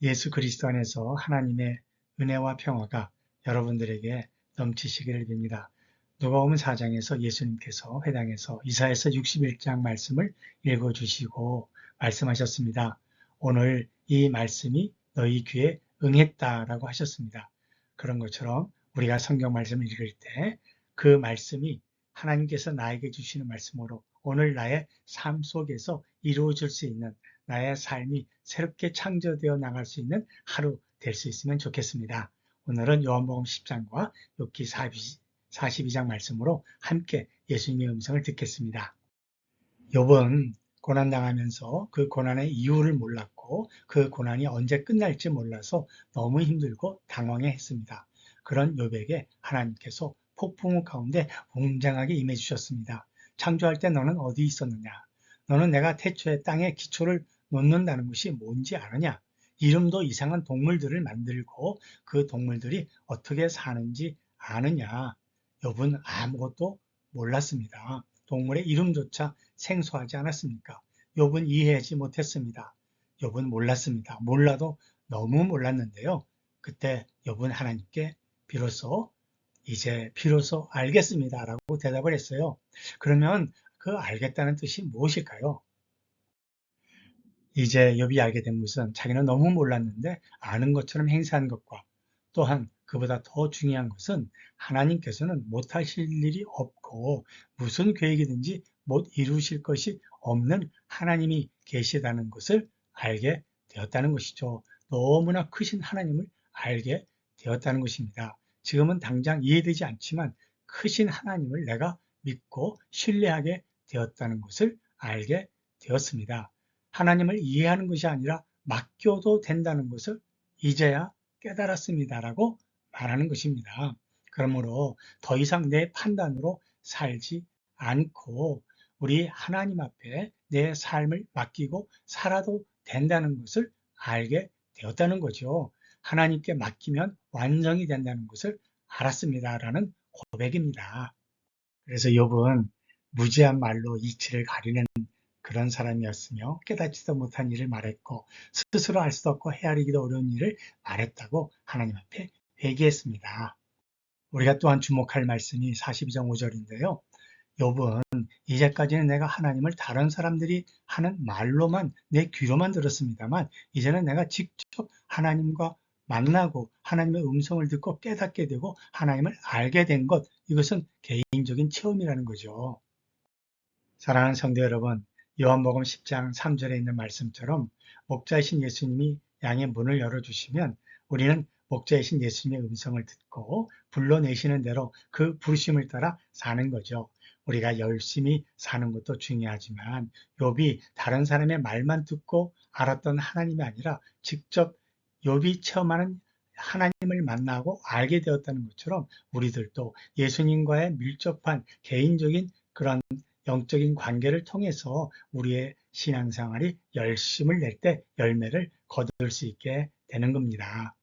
예수 그리스도 안에서 하나님의 은혜와 평화가 여러분들에게 넘치시기를 빕니다. 누가복음 4장에서 예수님께서 회당에서 이사야서 61장 말씀을 읽어주시고 말씀하셨습니다. 오늘 이 말씀이 너희 귀에 응했다라고 하셨습니다. 그런 것처럼 우리가 성경 말씀을 읽을 때 그 말씀이 하나님께서 나에게 주시는 말씀으로 오늘 나의 삶 속에서 이루어질 수 있는 나의 삶이 새롭게 창조되어 나갈 수 있는 하루 될 수 있으면 좋겠습니다. 오늘은 요한복음 10장과 욥기 42장 말씀으로 함께 예수님의 음성을 듣겠습니다. 욥은 고난당하면서 그 고난의 이유를 몰랐고 그 고난이 언제 끝날지 몰라서 너무 힘들고 당황했습니다. 그런 욥에게 하나님께서 폭풍우 가운데 웅장하게 임해 주셨습니다. 창조할 때 너는 어디 있었느냐? 너는 내가 태초에 땅에 기초를 놓는다는 것이 뭔지 아느냐? 이름도 이상한 동물들을 만들고 그 동물들이 어떻게 사는지 아느냐? 욥은 아무것도 몰랐습니다. 동물의 이름조차 생소하지 않았습니까? 욥은 이해하지 못했습니다. 욥은 몰랐습니다. 몰라도 너무 몰랐는데요. 그때 욥은 하나님께 비로소 알겠습니다 라고 대답을 했어요. 그러면 그 알겠다는 뜻이 무엇일까요? 이제 욥이 알게 된 것은 자기는 너무 몰랐는데 아는 것처럼 행세한 것과 또한 그보다 더 중요한 것은 하나님께서는 못하실 일이 없고 무슨 계획이든지 못 이루실 것이 없는 하나님이 계시다는 것을 알게 되었다는 것이죠. 너무나 크신 하나님을 알게 되었다는 것입니다. 지금은 당장 이해되지 않지만 크신 하나님을 내가 믿고 신뢰하게 되었다는 것을 알게 되었습니다. 하나님을 이해하는 것이 아니라 맡겨도 된다는 것을 이제야 깨달았습니다라고 말하는 것입니다. 그러므로 더 이상 내 판단으로 살지 않고 우리 하나님 앞에 내 삶을 맡기고 살아도 된다는 것을 알게 되었다는 거죠. 하나님께 맡기면 완성이 된다는 것을 알았습니다라는 고백입니다. 그래서 욥은 무지한 말로 이치를 가리는 그런 사람이었으며 깨닫지도 못한 일을 말했고 스스로 알 수도 없고 헤아리기도 어려운 일을 말했다고 하나님 앞에 회개했습니다. 우리가 또한 주목할 말씀이 42장 5절인데요. 욥은 이제까지는 내가 하나님을 다른 사람들이 하는 말로만 내 귀로만 들었습니다만 이제는 내가 직접 하나님과 만나고 하나님의 음성을 듣고 깨닫게 되고 하나님을 알게 된 것, 이것은 개인적인 체험이라는 거죠. 사랑하는 성도 여러분, 요한복음 10장 3절에 있는 말씀처럼 목자이신 예수님이 양의 문을 열어주시면 우리는 목자이신 예수님의 음성을 듣고 불러내시는 대로 그 부르심을 따라 사는 거죠. 우리가 열심히 사는 것도 중요하지만 욥이 다른 사람의 말만 듣고 알았던 하나님이 아니라 직접 욥이 체험하는 하나님을 만나고 알게 되었다는 것처럼 우리들도 예수님과의 밀접한 개인적인 그런 영적인 관계를 통해서 우리의 신앙생활이 열심을 낼 때 열매를 거둘 수 있게 되는 겁니다.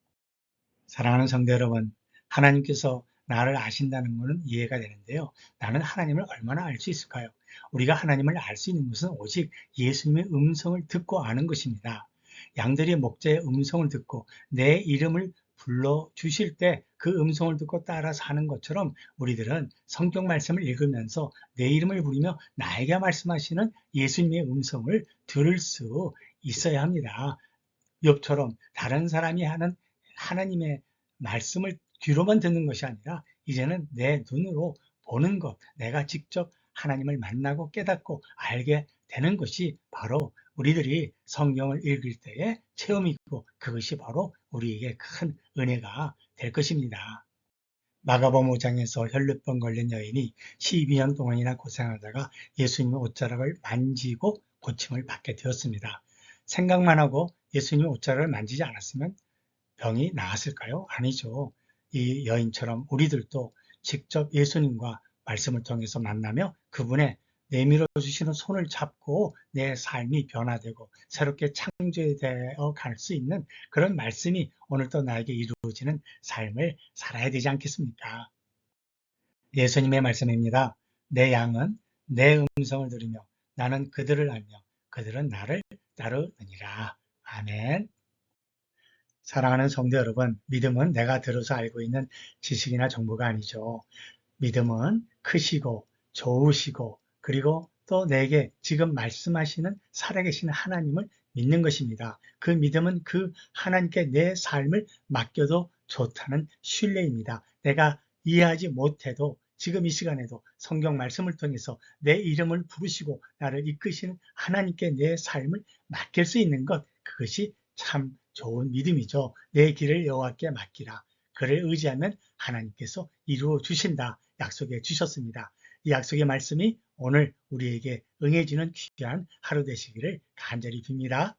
사랑하는 성도 여러분, 하나님께서 나를 아신다는 것은 이해가 되는데요. 나는 하나님을 얼마나 알 수 있을까요? 우리가 하나님을 알 수 있는 것은 오직 예수님의 음성을 듣고 아는 것입니다. 양들이 목자의 음성을 듣고 내 이름을 불러주실 때 그 음성을 듣고 따라 사는 것처럼 우리들은 성경 말씀을 읽으면서 내 이름을 부르며 나에게 말씀하시는 예수님의 음성을 들을 수 있어야 합니다. 욥처럼 다른 사람이 하는 하나님의 말씀을 귀로만 듣는 것이 아니라 이제는 내 눈으로 보는 것, 내가 직접 하나님을 만나고 깨닫고 알게 되는 것이 바로 우리들이 성경을 읽을 때의 체험이고 그것이 바로 우리에게 큰 은혜가 될 것입니다. 마가복음 5장에서 혈루병 걸린 여인이 12년 동안이나 고생하다가 예수님의 옷자락을 만지고 고침을 받게 되었습니다. 생각만 하고 예수님의 옷자락을 만지지 않았으면 병이 나았을까요? 아니죠. 이 여인처럼 우리들도 직접 예수님과 말씀을 통해서 만나며 그분의 내밀어 주시는 손을 잡고 내 삶이 변화되고 새롭게 창조되어 갈 수 있는 그런 말씀이 오늘도 나에게 이루어지는 삶을 살아야 되지 않겠습니까? 예수님의 말씀입니다. 내 양은 내 음성을 들으며 나는 그들을 알며 그들은 나를 따르느니라. 아멘. 사랑하는 성도 여러분, 믿음은 내가 들어서 알고 있는 지식이나 정보가 아니죠. 믿음은 크시고 좋으시고 그리고 또 내게 지금 말씀하시는 살아계신 하나님을 믿는 것입니다. 그 믿음은 그 하나님께 내 삶을 맡겨도 좋다는 신뢰입니다. 내가 이해하지 못해도 지금 이 시간에도 성경 말씀을 통해서 내 이름을 부르시고 나를 이끄시는 하나님께 내 삶을 맡길 수 있는 것, 그것이 참 좋은 믿음이죠. 내 길을 여호와께 맡기라. 그를 의지하면 하나님께서 이루어 주신다 약속해 주셨습니다. 이 약속의 말씀이 오늘 우리에게 응해지는 귀한 하루 되시기를 간절히 빕니다.